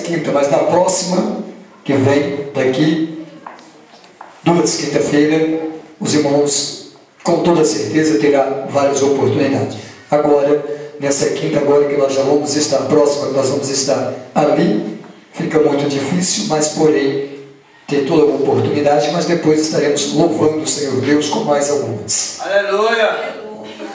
quinta, mas na próxima, que vem daqui, 2 quinta-feira, os irmãos, com toda certeza, terão várias oportunidades. Agora, nessa quinta, agora que nós já vamos estar próxima, que nós vamos estar ali, fica muito difícil, mas porém, ter toda a oportunidade, mas depois estaremos louvando o Senhor Deus com mais algumas. Aleluia!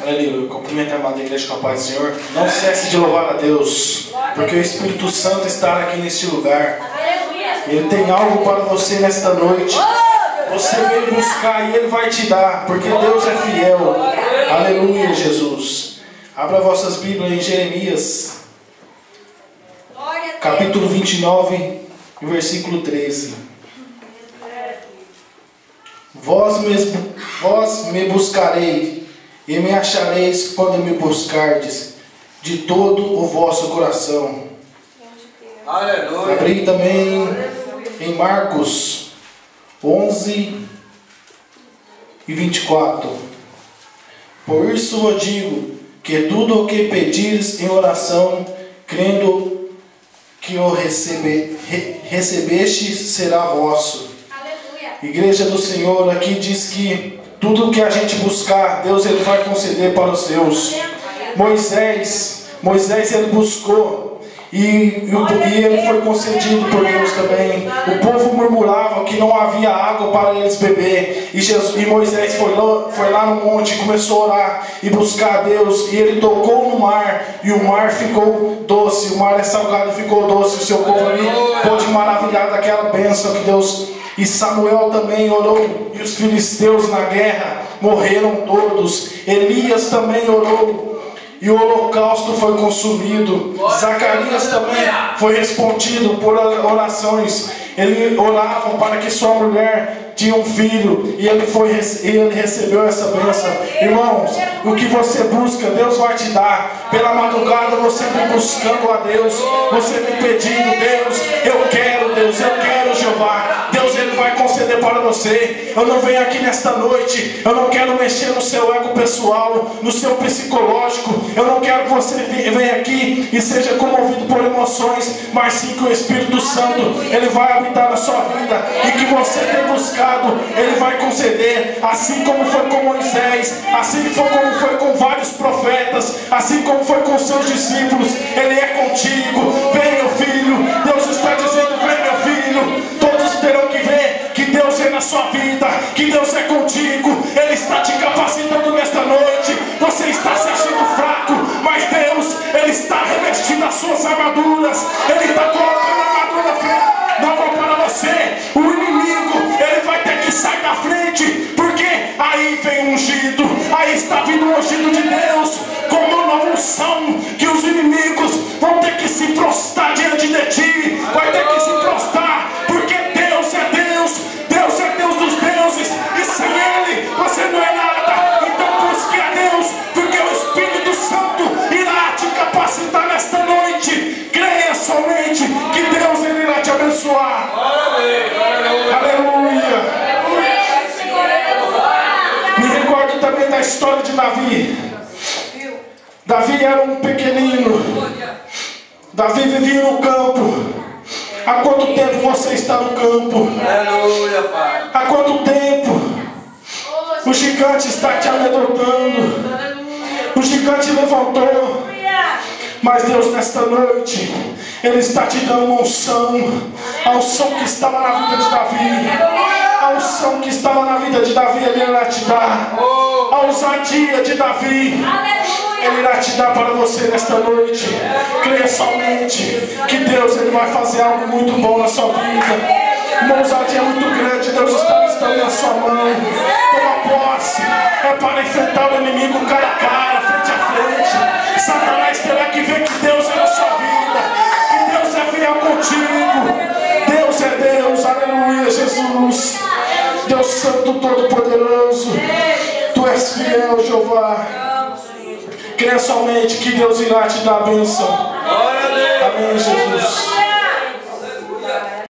Aleluia, cumprimento a amada igreja com a paz do Senhor. Não cesse de louvar a Deus, porque o Espírito Santo está aqui neste lugar. Ele tem algo para você nesta noite. Você veio buscar e Ele vai te dar, porque Deus é fiel. Aleluia, Jesus. Abra vossas Bíblias em Jeremias, capítulo 29, versículo 13. Vós me buscarei e me achareis quando me buscardes de todo o vosso coração. Aleluia! Abri também em Marcos 11 e 24. Por isso eu digo que tudo o que pedires em oração, crendo que o recebeste, será vosso. Aleluia. Igreja do Senhor, aqui diz que tudo que a gente buscar, Deus Ele vai conceder para os seus. Moisés ele buscou e ele foi concedido por Deus também. O povo murmurava que não havia água para eles beber. E Moisés foi lá no monte e começou a orar e buscar a Deus. E ele tocou no mar e o mar ficou doce. O mar é salgado e ficou doce. O seu povo ali pôde maravilhar daquela bênção que Deus... E Samuel também orou, e os filisteus na guerra morreram todos. Elias também orou, e o holocausto foi consumido. Zacarias também foi respondido por orações. Ele orava para que sua mulher tinha um filho, e ele recebeu essa bênção. Irmãos, o que você busca, Deus vai te dar. Pela madrugada você vem buscando a Deus, você vem pedindo: Deus, eu quero, Deus, eu quero, Jeová. Deus, Ele vai conceder para você. Eu não venho aqui nesta noite, eu não quero mexer no seu ego pessoal, no seu psicológico. Eu não quero que você venha aqui e seja comovido por emoções, mas sim que o Espírito Santo, Ele vai habitar na sua vida, e que você tem buscado, Ele vai conceder. Assim como foi com Moisés, assim como foi com vários profetas, assim como foi com seus discípulos, Ele é contigo. Vem, meu filho, Deus está dizendo: vem, meu filho. Todos terão que ver que Deus é na sua vida, que Deus é contigo. Ele está te capacitando nesta noite. Você está se achando fraco, mas Deus, Ele está revestindo as suas armaduras. Ele está colocando a armadura nova para você. O inimigo, ele vai ter que sair da frente, porque aí vem o ungido. Aí está vindo o ungido de Deus, com uma nova unção, que os inimigos vão ter que se prostrar diante de ti. Vai ter que se prostrar, porque Deus é Deus. Deus é Deus dos deuses, e sem Ele você não é nada. Então busque a Deus, porque o Espírito Santo irá te capacitar nesta noite. Creia somente que Deus, Ele irá te abençoar. Aleluia. Me recordo também da história de Davi. Davi era um pequenino. Davi vivia no campo. Há quanto tempo você está no campo? Aleluia, Pai. Há quanto tempo o gigante está te amedrontando? O gigante levantou. Mas Deus, nesta noite, Ele está te dando uma unção. A unção que estava na vida de Davi, a unção que estava na vida de Davi, Ele irá te dar. A ousadia de Davi, Ele irá te dar para você nesta noite. Creia somente que Deus, Ele vai fazer algo muito bom na sua vida. Uma ousadia muito grande, Deus está na sua mão. Toma posse, é para enfrentar o inimigo cara a cara, frente a frente. Satanás terá que ver que Deus é na sua vida, que Deus é fiel contigo. Deus é Deus, aleluia, Jesus. Deus Santo Todo-Poderoso, Tu és fiel, Jeová. Creia somente que Deus irá te dar a bênção. Amém, Jesus.